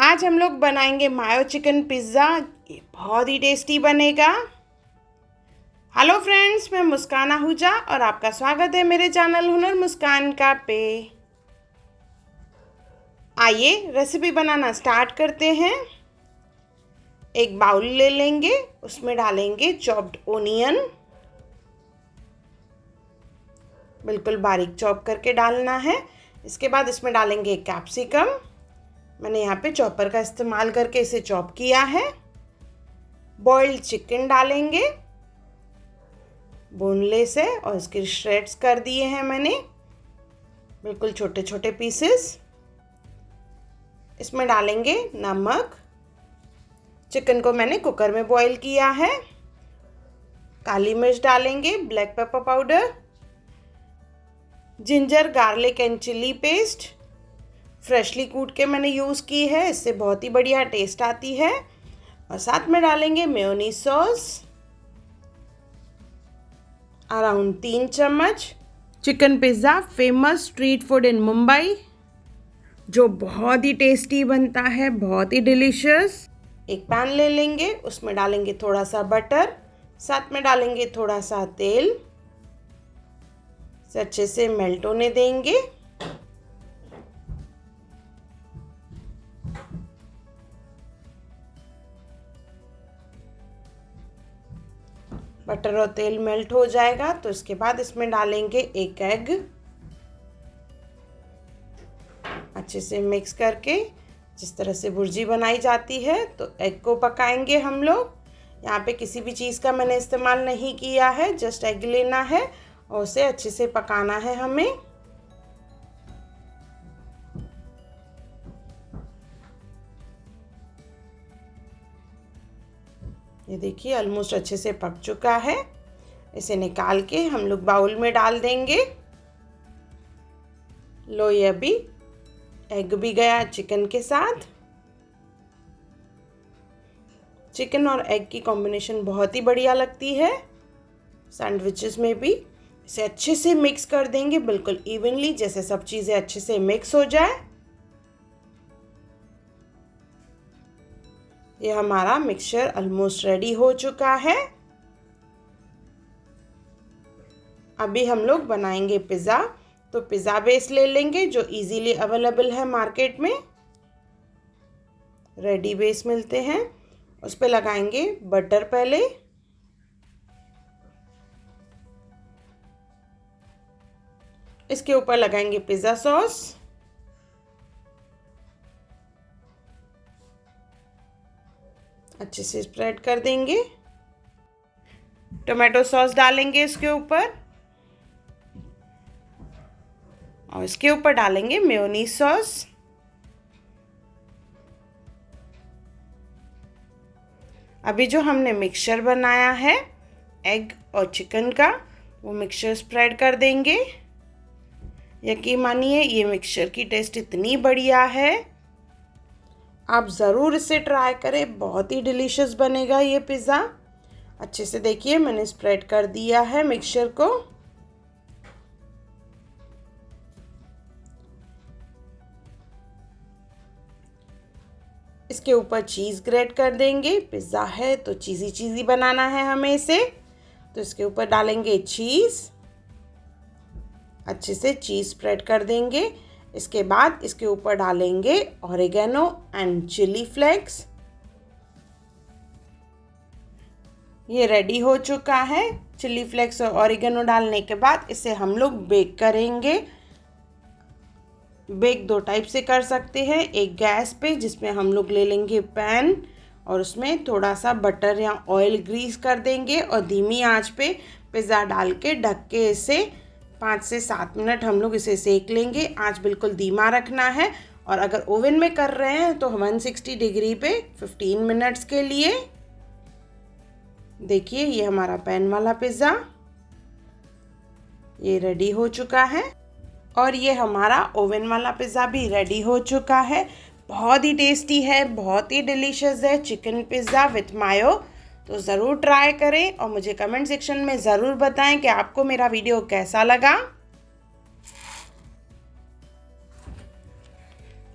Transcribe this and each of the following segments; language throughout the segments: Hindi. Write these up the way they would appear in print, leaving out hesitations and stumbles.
आज हम लोग बनाएंगे मायो चिकन पिज़्ज़ा। ये बहुत ही टेस्टी बनेगा। हेलो फ्रेंड्स, मैं मुस्कान आहूजा और आपका स्वागत है मेरे चैनल हुनर मुस्कान का पे। आइए रेसिपी बनाना स्टार्ट करते हैं। एक बाउल ले लेंगे, उसमें डालेंगे चॉप्ड ओनियन, बिल्कुल बारीक चॉप करके डालना है। इसके बाद इसमें डालेंगे कैप्सिकम। मैंने यहाँ पे चॉपर का इस्तेमाल करके इसे चॉप किया है। बॉइल्ड चिकन डालेंगे, बोनलेस है और इसके श्रेड्स कर दिए हैं मैंने, बिल्कुल छोटे छोटे पीसेस। इसमें डालेंगे नमक। चिकन को मैंने कुकर में बॉईल किया है। काली मिर्च डालेंगे, black pepper powder, ginger garlic and chili paste freshly कूट के मैंने यूज़ की है, इससे बहुत ही बढ़िया टेस्ट आती है। और साथ में डालेंगे मेयोनीज सॉस अराउंड 3 चम्मच। Chicken pizza famous street food in Mumbai, जो बहुत ही टेस्टी बनता है, बहुत ही डिलीशियस। एक पैन ले लेंगे, उसमें डालेंगे थोड़ा सा बटर, साथ में डालेंगे थोड़ा सा तेल। इसे अच्छे से मेल्ट होने देंगे। बटर और तेल मेल्ट हो जाएगा तो इसके बाद इसमें डालेंगे एक एग। अच्छे से मिक्स करके, जिस तरह से भुर्जी बनाई जाती है, तो एग को पकाएंगे हम लोग। यहाँ पे किसी भी चीज़ का मैंने इस्तेमाल नहीं किया है, जस्ट एग लेना है और उसे अच्छे से पकाना है हमें। ये देखिए ऑलमोस्ट अच्छे से पक चुका है। इसे निकाल के हम लोग बाउल में डाल देंगे। लो, ये अभी एग भी गया चिकन के साथ। चिकन और एग की कॉम्बिनेशन बहुत ही बढ़िया लगती है सैंडविचेस में भी। इसे अच्छे से मिक्स कर देंगे, बिल्कुल इवनली, जैसे सब चीज़ें अच्छे से मिक्स हो जाए। ये हमारा मिक्सचर ऑलमोस्ट रेडी हो चुका है। अभी हम लोग बनाएंगे पिज़्ज़ा। तो पिज़्ज़ा बेस ले लेंगे जो इजीली अवेलेबल है मार्केट में, रेडी बेस मिलते हैं। उस पर लगाएंगे बटर पहले, इसके ऊपर लगाएंगे पिज़्ज़ा सॉस, अच्छे से स्प्रेड कर देंगे। टोमेटो सॉस डालेंगे इसके ऊपर और इसके ऊपर डालेंगे मेयोनीज सॉस। अभी जो हमने मिक्सचर बनाया है एग और चिकन का, वो मिक्सचर स्प्रेड कर देंगे। यकीन मानिए ये मिक्सचर की टेस्ट इतनी बढ़िया है, आप ज़रूर इसे ट्राई करें, बहुत ही डिलीशियस बनेगा ये पिज़्ज़ा। अच्छे से देखिए मैंने स्प्रेड कर दिया है मिक्सचर को। इसके ऊपर चीज़ ग्रेट कर देंगे। पिज़्ज़ा है तो चीज़ी चीज़ी बनाना है हमें इसे, तो इसके ऊपर डालेंगे चीज़। अच्छे से चीज़ स्प्रेड कर देंगे। इसके बाद इसके ऊपर डालेंगे ऑरिगेनो एंड चिली फ्लेक्स। ये रेडी हो चुका है। चिली फ्लेक्स और ऑरिगेनो डालने के बाद इसे हम लोग बेक करेंगे। बेक 2 टाइप से कर सकते हैं। एक गैस पे, जिसमें हम लोग ले लेंगे पैन और उसमें थोड़ा सा बटर या ऑयल ग्रीस कर देंगे और धीमी आंच पे पिज़्ज़ा डाल के ढक के इसे 5 से 7 मिनट हम लोग इसे सेक लेंगे। आंच बिल्कुल धीमा रखना है। और अगर ओवन में कर रहे हैं तो 160 डिग्री पे 15 मिनट्स के लिए। देखिए ये हमारा पैन वाला पिज़्ज़ा ये रेडी हो चुका है और ये हमारा ओवन वाला पिज़्ज़ा भी रेडी हो चुका है। बहुत ही टेस्टी है, बहुत ही डिलीशियस है चिकन पिज़्ज़ा विथ मायो। तो ज़रूर ट्राई करें और मुझे कमेंट सेक्शन में ज़रूर बताएं कि आपको मेरा वीडियो कैसा लगा।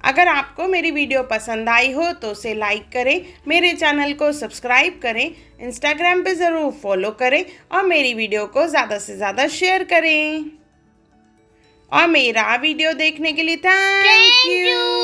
अगर आपको मेरी वीडियो पसंद आई हो तो उसे लाइक करें, मेरे चैनल को सब्सक्राइब करें, इंस्टाग्राम पे ज़रूर फॉलो करें और मेरी वीडियो को ज़्यादा से ज़्यादा शेयर करें। और मेरा वीडियो देखने के लिए थैंक यू।